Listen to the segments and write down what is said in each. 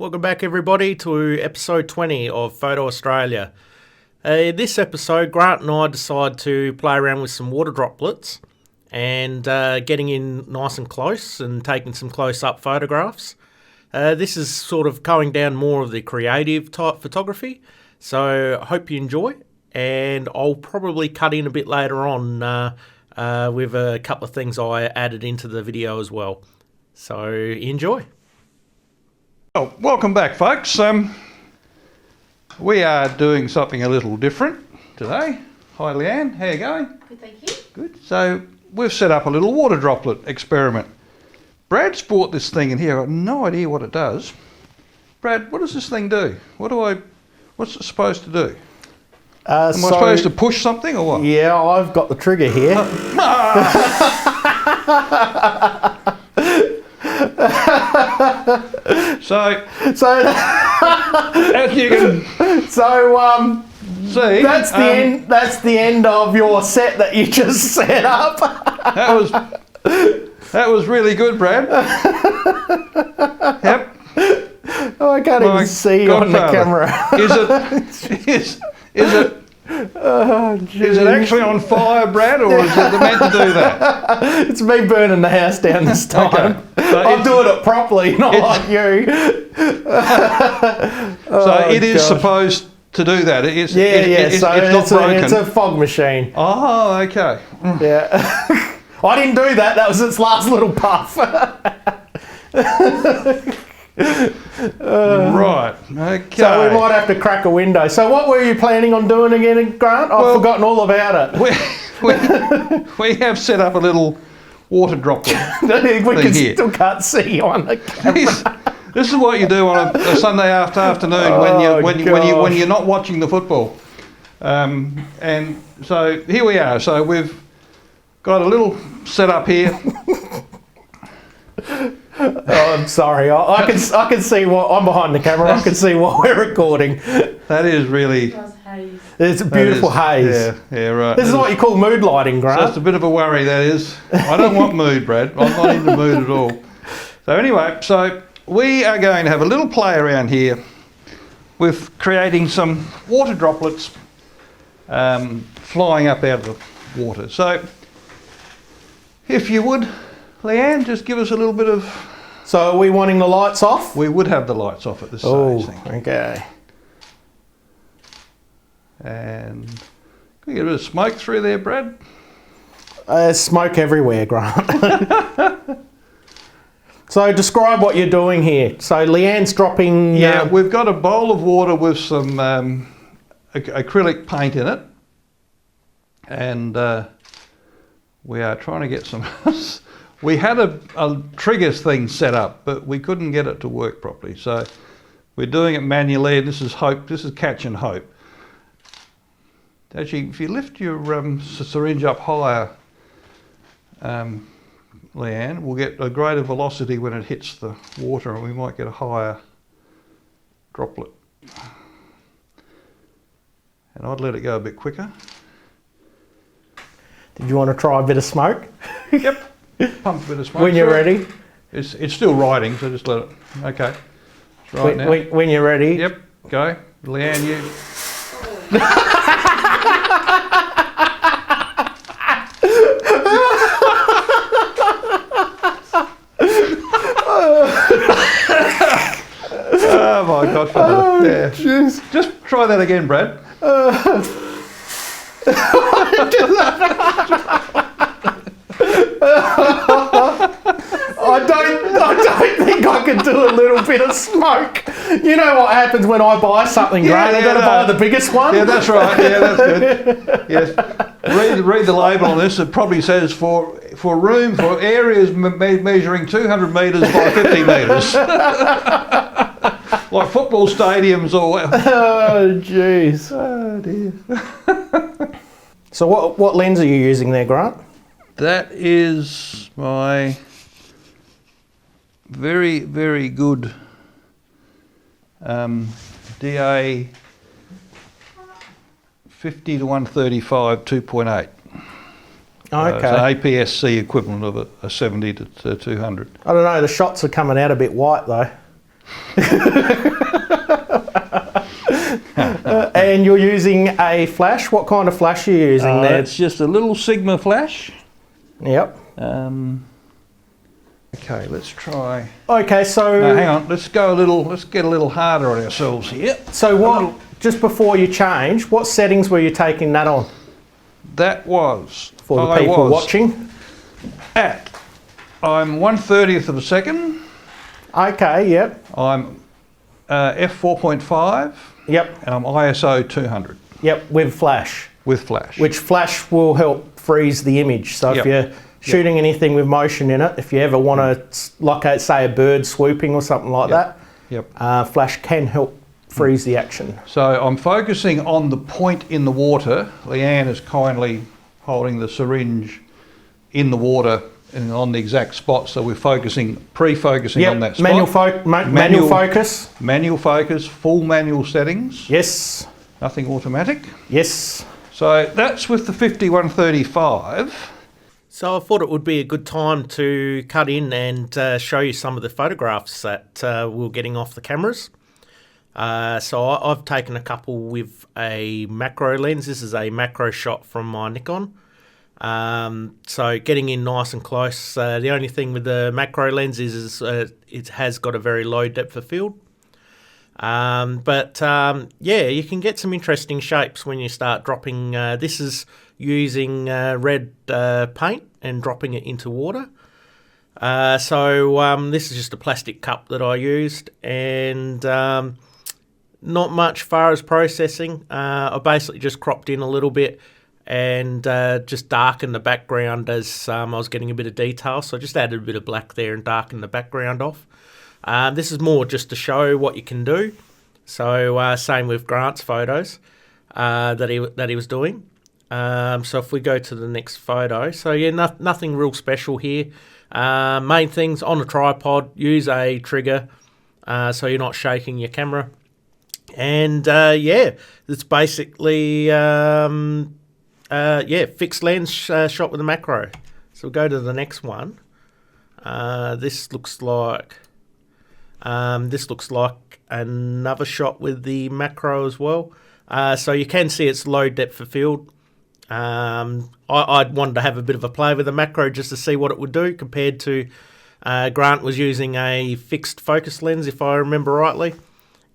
Welcome back everybody to episode 20 of Photo Australia. This episode, Grant and I decided to play around with some water droplets and getting in nice and close and taking some close-up photographs. This is sort of going down more of the creative type photography, so I hope you enjoy, and I'll probably cut in a bit later on with a couple of things I added into the video as well. So enjoy. Well, welcome back, folks. We are doing something a little different today. Hi, Leanne. How are you going? Good, thank you. Good. So we've set up a little water droplet experiment. Brad's bought this thing in here. I've got no idea what it does. Brad, what does this thing do? What's it supposed to do? Am I supposed to push something or what? Yeah, I've got the trigger here. So as you can see, that's the end of your set that you just set up. that was really good, Brad. Yep. Oh, I can't even see you on the camera. Is it actually on fire, Brad, or is it meant to do that? It's me burning the house down this time. Okay. So I'm doing it properly, not like you. So it is supposed to do that. It's not broken. It's a fog machine. Oh, okay. Yeah. I didn't do that. That was its last little puff. Right. Okay. So we might have to crack a window. So what were you planning on doing again, Grant? I've forgotten all about it. We have set up a little water droplet. Still can't see you on the camera. This is what you do on a Sunday afternoon when you're not watching the football. And so here we are. So we've got a little setup here. Oh, I'm sorry. I can see what I'm behind the camera. I can see what we're recording. That is really. It's a beautiful haze. Yeah, right. This is what you call mood lighting, Grant. So it's a bit of a worry, that is. I don't want mood, Brad. I'm not in the mood at all. So anyway, so we are going to have a little play around here with creating some water droplets flying up out of the water. So if you would, Leanne, just give us a little bit of... So are we wanting the lights off? We would have the lights off at this stage. Oh, okay. And can we get a bit of smoke through there, Brad? Smoke everywhere, Grant. So describe what you're doing here. So Leanne's dropping... Yeah, we've got a bowl of water with some acrylic paint in it. And we are trying to get some... We had a triggers thing set up, but we couldn't get it to work properly. So we're doing it manually, and this is hope. This is catch and hope. Actually, if you lift your syringe up higher, Leanne, we'll get a greater velocity when it hits the water, and we might get a higher droplet. And I'd let it go a bit quicker. Did you want to try a bit of smoke? Yep. Pump a bit of smoke. When you're ready. It's still riding, so just let it. Okay. It's right now. When you're ready. Yep. Go. Leanne, you. Oh my God. Yeah. Just try that again, Brad. I don't think I can do a little bit of smoke. You know what happens when I buy something, Grant? I've got to buy the biggest one. Yeah, that's right. Yeah, that's good. Yes. Read the label on this. It probably says for areas measuring 200 metres by 50 metres. Like football stadiums or... Oh, jeez. Oh, dear. So what lens are you using there, Grant? That is my very, very good DA 50 to 135 2.8. Oh, okay. It's an APS-C equivalent of a 70 to 200. I don't know, the shots are coming out a bit white though. And you're using a flash. What kind of flash are you using there? It's just a little Sigma flash. Yep. Okay, let's try. Okay, so No, hang on. Let's get a little harder on ourselves here. So what? Just before you change, what settings were you taking that on? That was For the people watching. I'm 1/30th of a second. Okay. Yep. I'm f4.5. Yep. And I'm ISO 200. Yep. With flash. With flash. Which flash will help freeze the image. So if you're shooting anything with motion in it, if you ever want to, like say a bird swooping or something like that, flash can help freeze the action. So I'm focusing on the point in the water. Leanne is kindly holding the syringe in the water and on the exact spot, so we're pre-focusing on that spot. Manual focus. Manual focus, full manual settings. Yes. Nothing automatic. Yes. So that's with the 5135. So I thought it would be a good time to cut in and show you some of the photographs that we're getting off the cameras. So I've taken a couple with a macro lens. This is a macro shot from my Nikon. So getting in nice and close. The only thing with the macro lens is it has got a very low depth of field. But you can get some interesting shapes when you start dropping. This is using red paint and dropping it into water. So this is just a plastic cup that I used, and not much far as processing. I basically just cropped in a little bit and just darkened the background as I was getting a bit of detail. So I just added a bit of black there and darkened the background off. This is more just to show what you can do. So same with Grant's photos that he was doing. So if we go to the next photo, so nothing real special here. Main things on a tripod, use a trigger so you're not shaking your camera. And it's basically fixed lens shot with a macro. So we'll go to the next one. This looks like another shot with the macro as well. So you can see it's low depth of field. I'd wanted to have a bit of a play with the macro just to see what it would do compared to Grant was using a fixed focus lens, if I remember rightly.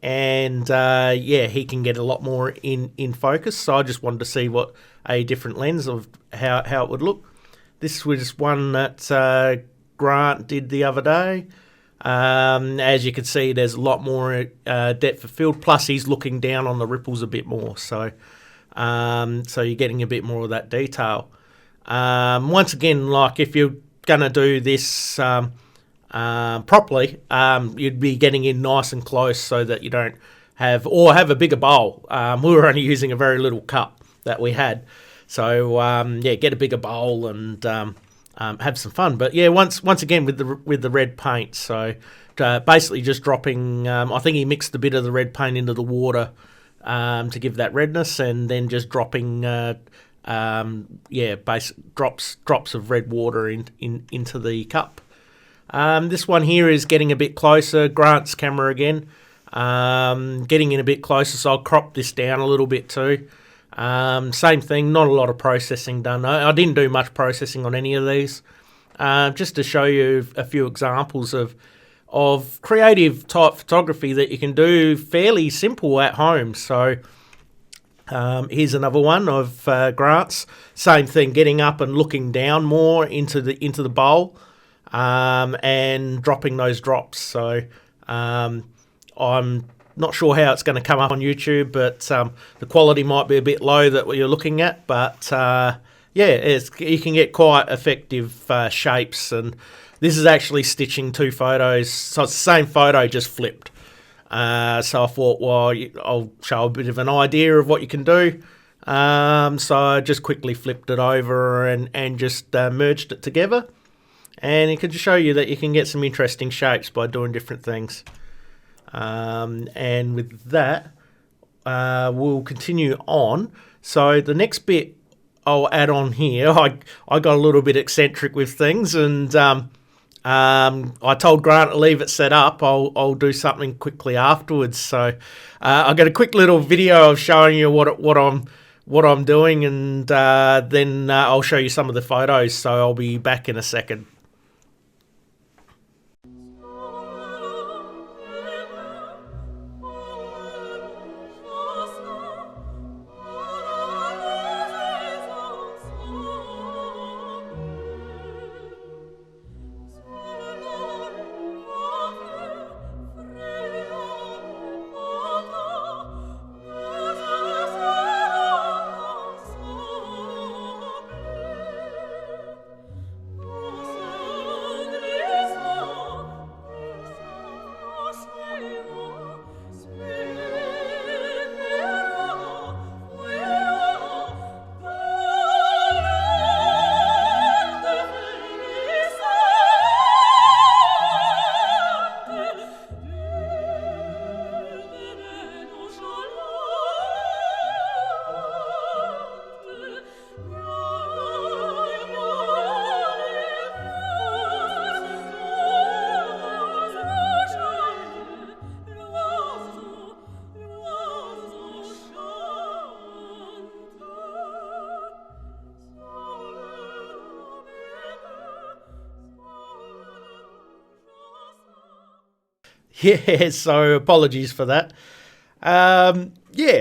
And he can get a lot more in focus. So I just wanted to see what a different lens of how it would look. This was one that Grant did the other day. As you can see, there's a lot more depth of field. Plus, he's looking down on the ripples a bit more. So you're getting a bit more of that detail. Once again, like if you're going to do this properly, you'd be getting in nice and close so that you don't have a bigger bowl. We were only using a very little cup that we had. So, get a bigger bowl and have some fun. But once again with the red paint. So basically just dropping, I think he mixed a bit of the red paint into the water to give that redness, and then just dropping drops of red water into the cup. This one here is getting a bit closer. Grant's camera again, getting in a bit closer, so I'll crop this down a little bit too. Same thing, not a lot of processing done. I didn't do much processing on any of these. Just to show you a few examples of creative type photography that you can do fairly simple at home. So here's another one of Grant's. Same thing, getting up and looking down more into the bowl and dropping those drops. So I'm not sure how it's going to come up on YouTube, but the quality might be a bit low that you're looking at. But you can get quite effective shapes. And this is actually stitching two photos. So it's the same photo, just flipped. So I thought, well, I'll show a bit of an idea of what you can do. So I just quickly flipped it over and just merged it together. And it could just show you that you can get some interesting shapes by doing different things. And with that, we'll continue on. So the next bit I'll add on here, I got a little bit eccentric with things, and I told Grant to leave it set up. I'll do something quickly afterwards. So I'll get a quick little video of showing you what I'm doing, and then I'll show you some of the photos. So I'll be back in a second. Yeah, so apologies for that.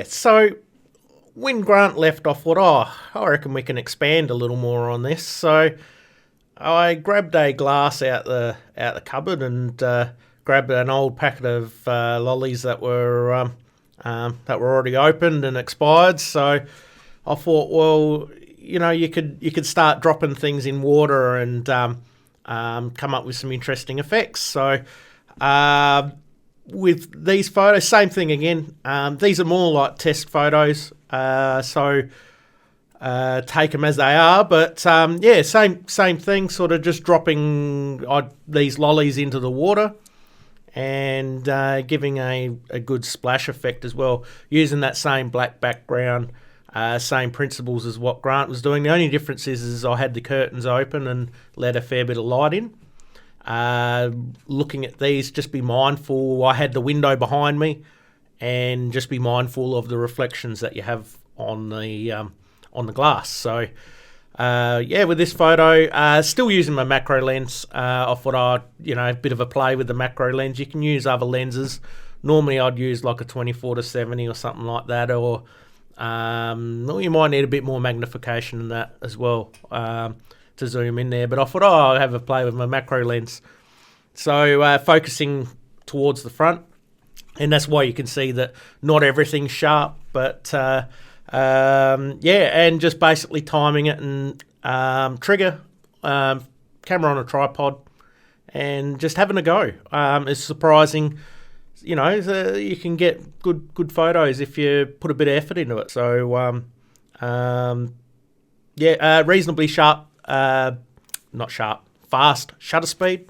So when Grant left, I thought, I reckon we can expand a little more on this. So I grabbed a glass out the cupboard and grabbed an old packet of lollies that were already opened and expired. So I thought, well, you could start dropping things in water and come up with some interesting effects. So with these photos, same thing again. These are more like test photos, so take them as they are. But same thing. Sort of just dropping these lollies into the water and giving a good splash effect as well, using that same black background. Same principles as what Grant was doing. The only difference is I had the curtains open and let a fair bit of light in. Looking at these, just be mindful. I had the window behind me, and just be mindful of the reflections that you have on the glass. So, with this photo, still using my macro lens. I thought a bit of a play with the macro lens. You can use other lenses. Normally, I'd use like a 24-70 or something like that, or you might need a bit more magnification than that as well. To zoom in there, but I thought, I'll have a play with my macro lens. So focusing towards the front, and that's why you can see that not everything's sharp, but and just basically timing it and trigger, camera on a tripod, and just having a go. It's surprising, you can get good photos if you put a bit of effort into it. So reasonably sharp. Not sharp, fast shutter speed.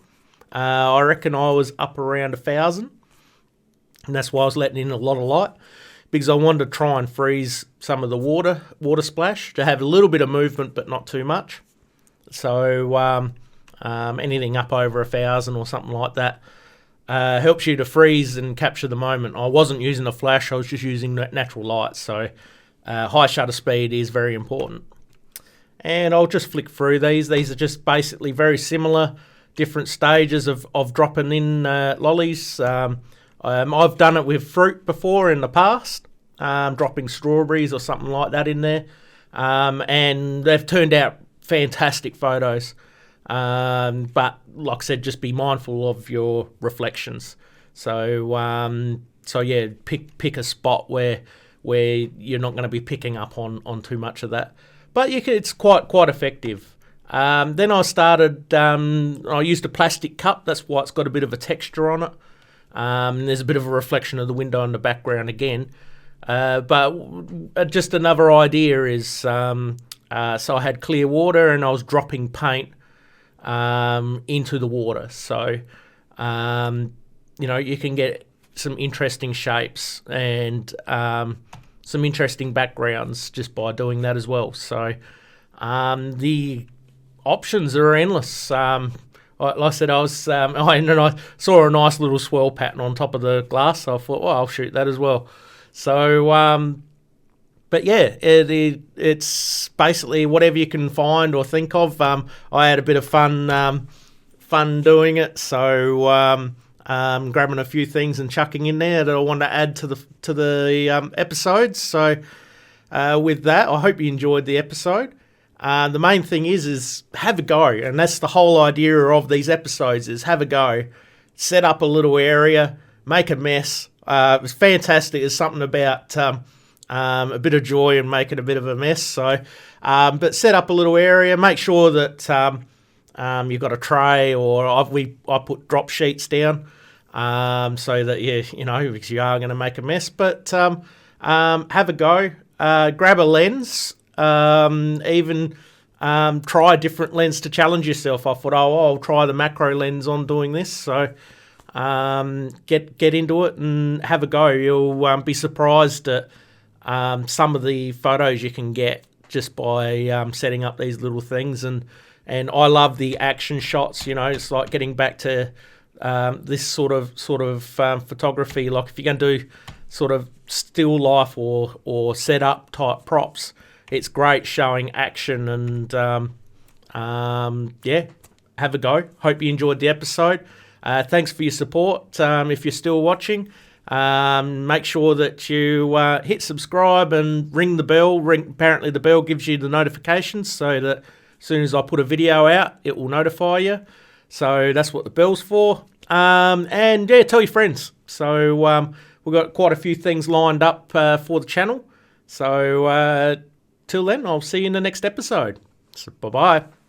I reckon I was up around 1,000, and that's why I was letting in a lot of light, because I wanted to try and freeze some of the water splash to have a little bit of movement but not too much. So anything up over 1,000 or something like that helps you to freeze and capture the moment. I wasn't using a flash, I was just using natural light, so high shutter speed is very important. And I'll just flick through these. These are just basically very similar, different stages of dropping in lollies. I've done it with fruit before in the past, dropping strawberries or something like that in there. And they've turned out fantastic photos. But like I said, just be mindful of your reflections. So pick a spot where you're not going to be picking up on too much of that. But it's quite effective. Then I started, I used a plastic cup. That's why it's got a bit of a texture on it. There's a bit of a reflection of the window in the background again. But just another idea is, so I had clear water and I was dropping paint into the water. So, you can get some interesting shapes and some interesting backgrounds just by doing that as well. So the options are endless. like I said, I was I saw a nice little swirl pattern on top of the glass, so I thought, well, I'll shoot that as well. So, but yeah, it's basically whatever you can find or think of. I had a bit of fun doing it, so grabbing a few things and chucking in there that I want to add to the episodes. So with that, I hope you enjoyed the episode. The main thing is have a go, and that's the whole idea of these episodes: is have a go, set up a little area, make a mess. It's fantastic. There's something about a bit of joy in making a bit of a mess. So, but set up a little area. Make sure that you've got a tray, or I put drop sheets down, so that because you are going to make a mess. But have a go. Grab a lens. Even try a different lens to challenge yourself. I thought, I'll try the macro lens on doing this. So get into it and have a go. You'll be surprised at some of the photos you can get just by setting up these little things. And I love the action shots. It's like getting back to this sort of photography. Like if you're going to do sort of still life or set up type props, it's great showing action. And have a go. Hope you enjoyed the episode. Thanks for your support. If you're still watching, make sure that you hit subscribe and ring the bell. Apparently the bell gives you the notifications, so that as soon as I put a video out, it will notify you. So that's what the bell's for. And tell your friends. So we've got quite a few things lined up for the channel. So till then, I'll see you in the next episode. So bye-bye.